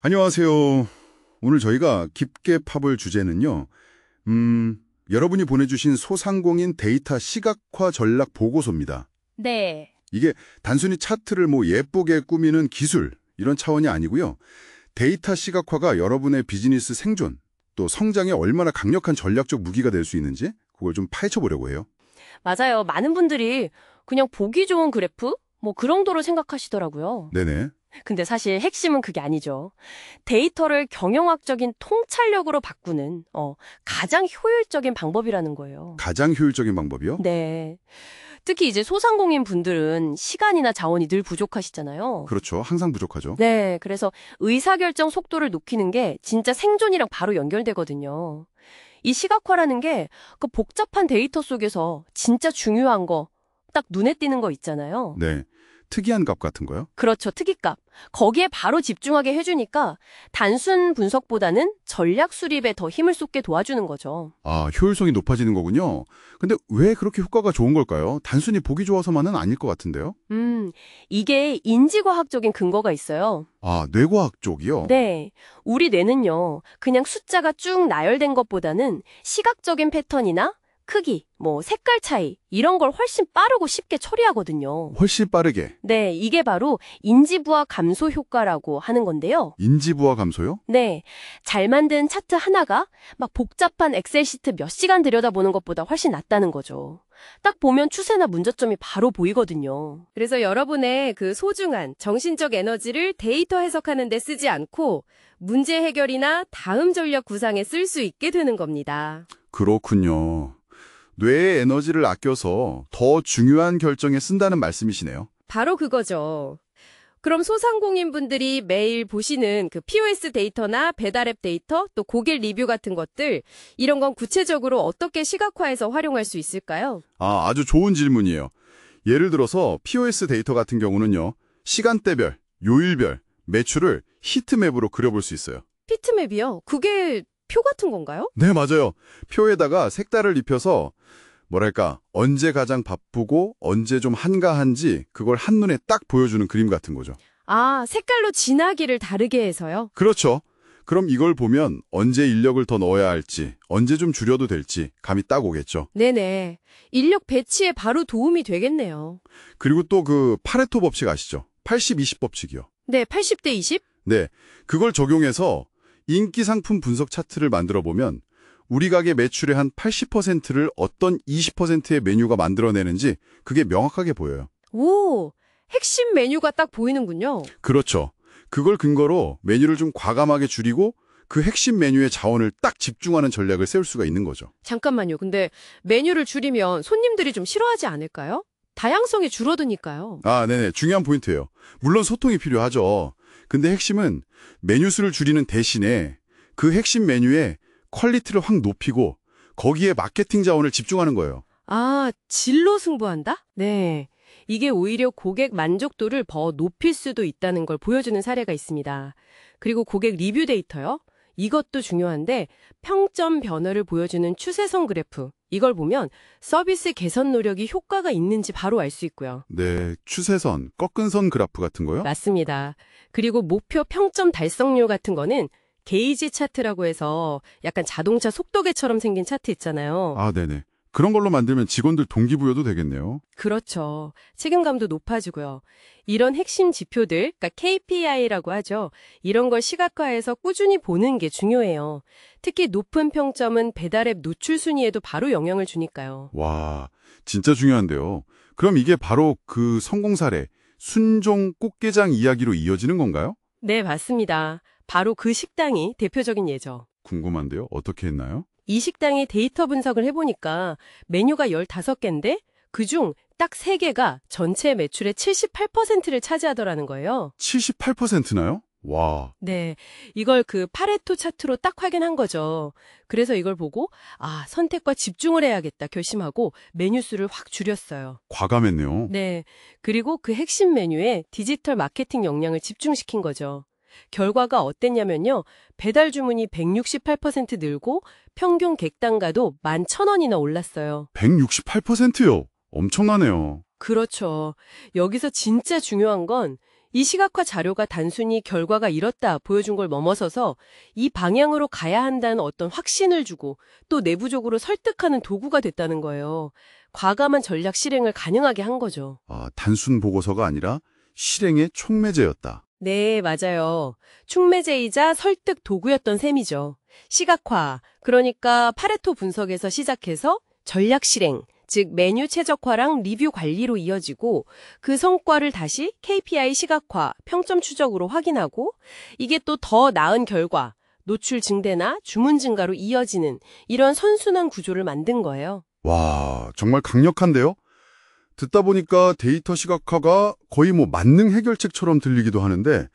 안녕하세요. 오늘 저희가 깊게 파볼 주제는요. 여러분이 보내주신 소상공인 데이터 시각화 전략 보고서입니다. 네. 이게 단순히 차트를 예쁘게 꾸미는 기술 이런 차원이 아니고요. 데이터 시각화가 여러분의 비즈니스 생존 또 성장에 얼마나 강력한 전략적 무기가 될 수 있는지 그걸 좀 파헤쳐 보려고 해요. 맞아요. 많은 분들이 그냥 보기 좋은 그래프? 그 정도로 생각하시더라고요. 네네. 근데 사실 핵심은 그게 아니죠. 데이터를 경영학적인 통찰력으로 바꾸는 가장 효율적인 방법이라는 거예요. 가장 효율적인 방법이요? 네. 특히 이제 소상공인 분들은 시간이나 자원이 늘 부족하시잖아요. 그렇죠. 항상 부족하죠. 네. 그래서 의사결정 속도를 높이는 게 진짜 생존이랑 바로 연결되거든요. 이 시각화라는 게 그 복잡한 데이터 속에서 진짜 중요한 거, 딱 눈에 띄는 거 있잖아요. 네. 특이한 값 같은 거요? 그렇죠. 특이값. 거기에 바로 집중하게 해주니까 단순 분석보다는 전략 수립에 더 힘을 쏟게 도와주는 거죠. 아, 효율성이 높아지는 거군요. 근데 왜 그렇게 효과가 좋은 걸까요? 단순히 보기 좋아서만은 아닐 것 같은데요? 이게 인지과학적인 근거가 있어요. 아, 뇌과학 쪽이요? 네. 우리 뇌는요, 그냥 숫자가 쭉 나열된 것보다는 시각적인 패턴이나 크기, 색깔 차이, 이런 걸 훨씬 빠르고 쉽게 처리하거든요. 훨씬 빠르게. 네, 이게 바로 인지부하 감소 효과라고 하는 건데요. 인지부하 감소요? 네, 잘 만든 차트 하나가 막 복잡한 엑셀 시트 몇 시간 들여다보는 것보다 훨씬 낫다는 거죠. 딱 보면 추세나 문제점이 바로 보이거든요. 그래서 여러분의 그 소중한 정신적 에너지를 데이터 해석하는 데 쓰지 않고 문제 해결이나 다음 전략 구상에 쓸 수 있게 되는 겁니다. 그렇군요. 뇌의 에너지를 아껴서 더 중요한 결정에 쓴다는 말씀이시네요. 바로 그거죠. 그럼 소상공인분들이 매일 보시는 그 POS 데이터나 배달앱 데이터, 또 고객 리뷰 같은 것들, 이런 건 구체적으로 어떻게 시각화해서 활용할 수 있을까요? 아, 아주 좋은 질문이에요. 예를 들어서 POS 데이터 같은 경우는요. 시간대별, 요일별, 매출을 히트맵으로 그려볼 수 있어요. 피트맵이요? 그게 표 같은 건가요? 네, 맞아요. 표에다가 색깔을 입혀서 언제 가장 바쁘고 언제 좀 한가한지 그걸 한눈에 딱 보여주는 그림 같은 거죠. 아, 색깔로 진하기를 다르게 해서요? 그렇죠. 그럼 이걸 보면 언제 인력을 더 넣어야 할지, 언제 좀 줄여도 될지 감이 딱 오겠죠. 네네. 인력 배치에 바로 도움이 되겠네요. 그리고 또 그 파레토 법칙 아시죠? 80-20 법칙이요. 네, 80대 20? 네, 그걸 적용해서 인기 상품 분석 차트를 만들어 보면 우리 가게 매출의 한 80%를 어떤 20%의 메뉴가 만들어내는지 그게 명확하게 보여요. 오, 핵심 메뉴가 딱 보이는군요. 그렇죠. 그걸 근거로 메뉴를 좀 과감하게 줄이고 그 핵심 메뉴의 자원을 딱 집중하는 전략을 세울 수가 있는 거죠. 잠깐만요. 근데 메뉴를 줄이면 손님들이 좀 싫어하지 않을까요? 다양성이 줄어드니까요. 아, 네네. 중요한 포인트예요. 물론 소통이 필요하죠. 근데 핵심은 메뉴 수를 줄이는 대신에 그 핵심 메뉴의 퀄리티를 확 높이고 거기에 마케팅 자원을 집중하는 거예요. 아, 질로 승부한다? 네. 이게 오히려 고객 만족도를 더 높일 수도 있다는 걸 보여주는 사례가 있습니다. 그리고 고객 리뷰 데이터요? 이것도 중요한데 평점 변화를 보여주는 추세선 그래프. 이걸 보면 서비스 개선 노력이 효과가 있는지 바로 알 수 있고요. 네, 추세선, 꺾은 선 그래프 같은 거요? 맞습니다. 그리고 목표 평점 달성률 같은 거는 게이지 차트라고 해서 약간 자동차 속도계처럼 생긴 차트 있잖아요. 아, 네네. 그런 걸로 만들면 직원들 동기부여도 되겠네요. 그렇죠. 책임감도 높아지고요. 이런 핵심 지표들, 그러니까 KPI라고 하죠. 이런 걸 시각화해서 꾸준히 보는 게 중요해요. 특히 높은 평점은 배달앱 노출 순위에도 바로 영향을 주니까요. 와, 진짜 중요한데요. 그럼 이게 바로 그 성공 사례, 순종 꽃게장 이야기로 이어지는 건가요? 네, 맞습니다. 바로 그 식당이 대표적인 예죠. 궁금한데요. 어떻게 했나요? 이 식당의 데이터 분석을 해보니까 메뉴가 15개인데 그중 딱 3개가 전체 매출의 78%를 차지하더라는 거예요. 78%나요? 와, 네, 이걸 그 파레토 차트로 딱 확인한 거죠. 그래서 이걸 보고 선택과 집중을 해야겠다 결심하고 메뉴 수를 확 줄였어요. 과감했네요. 네, 그리고 그 핵심 메뉴에 디지털 마케팅 역량을 집중시킨 거죠. 결과가 어땠냐면요. 배달 주문이 168% 늘고 평균 객단가도 11,000원이나 올랐어요. 168%요. 엄청나네요. 그렇죠. 여기서 진짜 중요한 건 이 시각화 자료가 단순히 결과가 이렇다 보여준 걸 넘어서서 이 방향으로 가야 한다는 어떤 확신을 주고 또 내부적으로 설득하는 도구가 됐다는 거예요. 과감한 전략 실행을 가능하게 한 거죠. 아, 단순 보고서가 아니라 실행의 촉매제였다. 네, 맞아요. 촉매제이자 설득 도구였던 셈이죠. 시각화, 그러니까 파레토 분석에서 시작해서 전략 실행, 즉 메뉴 최적화랑 리뷰 관리로 이어지고 그 성과를 다시 KPI 시각화, 평점 추적으로 확인하고 이게 또 더 나은 결과, 노출 증대나 주문 증가로 이어지는 이런 선순환 구조를 만든 거예요. 와, 정말 강력한데요? 듣다 보니까 데이터 시각화가 거의 뭐 만능 해결책처럼 들리기도 하는데,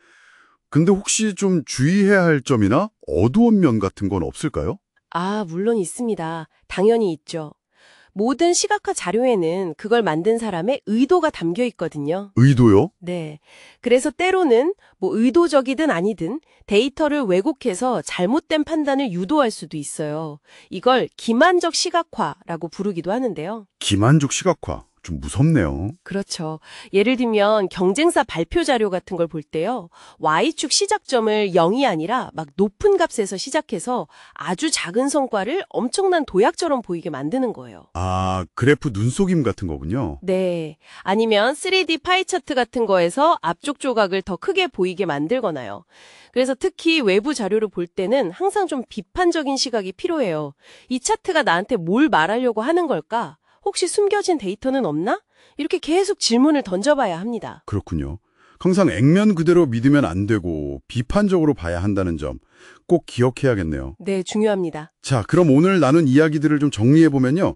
근데 혹시 좀 주의해야 할 점이나 어두운 면 같은 건 없을까요? 아, 물론 있습니다. 당연히 있죠. 모든 시각화 자료에는 그걸 만든 사람의 의도가 담겨 있거든요. 의도요? 네. 그래서 때로는 뭐 의도적이든 아니든 데이터를 왜곡해서 잘못된 판단을 유도할 수도 있어요. 이걸 기만적 시각화라고 부르기도 하는데요. 기만적 시각화. 좀 무섭네요. 그렇죠. 예를 들면 경쟁사 발표 자료 같은 걸 볼 때요. Y축 시작점을 0이 아니라 막 높은 값에서 시작해서 아주 작은 성과를 엄청난 도약처럼 보이게 만드는 거예요. 아, 그래프 눈속임 같은 거군요. 네. 아니면 3D 파이 차트 같은 거에서 앞쪽 조각을 더 크게 보이게 만들거나요. 그래서 특히 외부 자료를 볼 때는 항상 좀 비판적인 시각이 필요해요. 이 차트가 나한테 뭘 말하려고 하는 걸까? 혹시 숨겨진 데이터는 없나? 이렇게 계속 질문을 던져봐야 합니다. 그렇군요. 항상 액면 그대로 믿으면 안 되고 비판적으로 봐야 한다는 점 꼭 기억해야겠네요. 네, 중요합니다. 자, 그럼 오늘 나눈 이야기들을 좀 정리해보면요.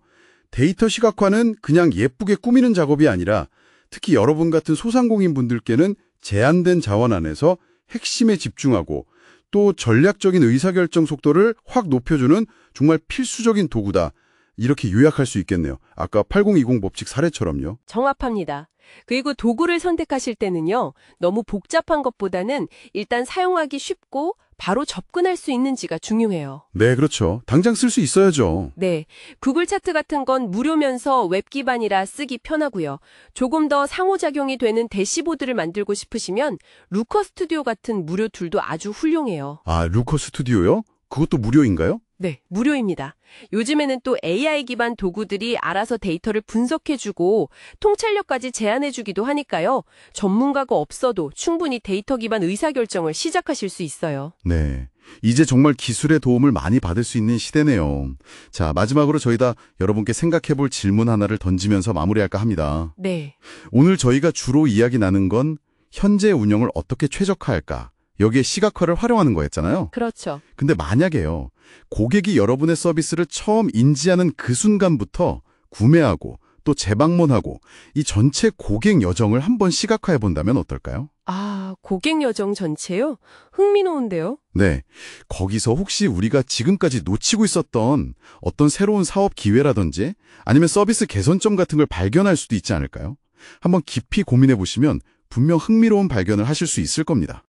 데이터 시각화는 그냥 예쁘게 꾸미는 작업이 아니라 특히 여러분 같은 소상공인 분들께는 제한된 자원 안에서 핵심에 집중하고 또 전략적인 의사결정 속도를 확 높여주는 정말 필수적인 도구다. 이렇게 요약할 수 있겠네요. 아까 8020 법칙 사례처럼요. 정확합니다. 그리고 도구를 선택하실 때는요. 너무 복잡한 것보다는 일단 사용하기 쉽고 바로 접근할 수 있는지가 중요해요. 네, 그렇죠. 당장 쓸 수 있어야죠. 네, 구글 차트 같은 건 무료면서 웹 기반이라 쓰기 편하고요. 조금 더 상호작용이 되는 대시보드를 만들고 싶으시면 루커 스튜디오 같은 무료 툴도 아주 훌륭해요. 아, 루커 스튜디오요? 그것도 무료인가요? 네, 무료입니다. 요즘에는 또 AI 기반 도구들이 알아서 데이터를 분석해주고 통찰력까지 제안해주기도 하니까요. 전문가가 없어도 충분히 데이터 기반 의사결정을 시작하실 수 있어요. 네. 이제 정말 기술의 도움을 많이 받을 수 있는 시대네요. 자, 마지막으로 저희 다 여러분께 생각해볼 질문 하나를 던지면서 마무리할까 합니다. 네. 오늘 저희가 주로 이야기 나눈 건 현재 운영을 어떻게 최적화할까? 여기에 시각화를 활용하는 거였잖아요. 그렇죠. 근데 만약에요. 고객이 여러분의 서비스를 처음 인지하는 그 순간부터 구매하고 또 재방문하고 이 전체 고객 여정을 한번 시각화해 본다면 어떨까요? 아, 고객 여정 전체요? 흥미로운데요? 네. 거기서 혹시 우리가 지금까지 놓치고 있었던 어떤 새로운 사업 기회라든지 아니면 서비스 개선점 같은 걸 발견할 수도 있지 않을까요? 한번 깊이 고민해 보시면 분명 흥미로운 발견을 하실 수 있을 겁니다.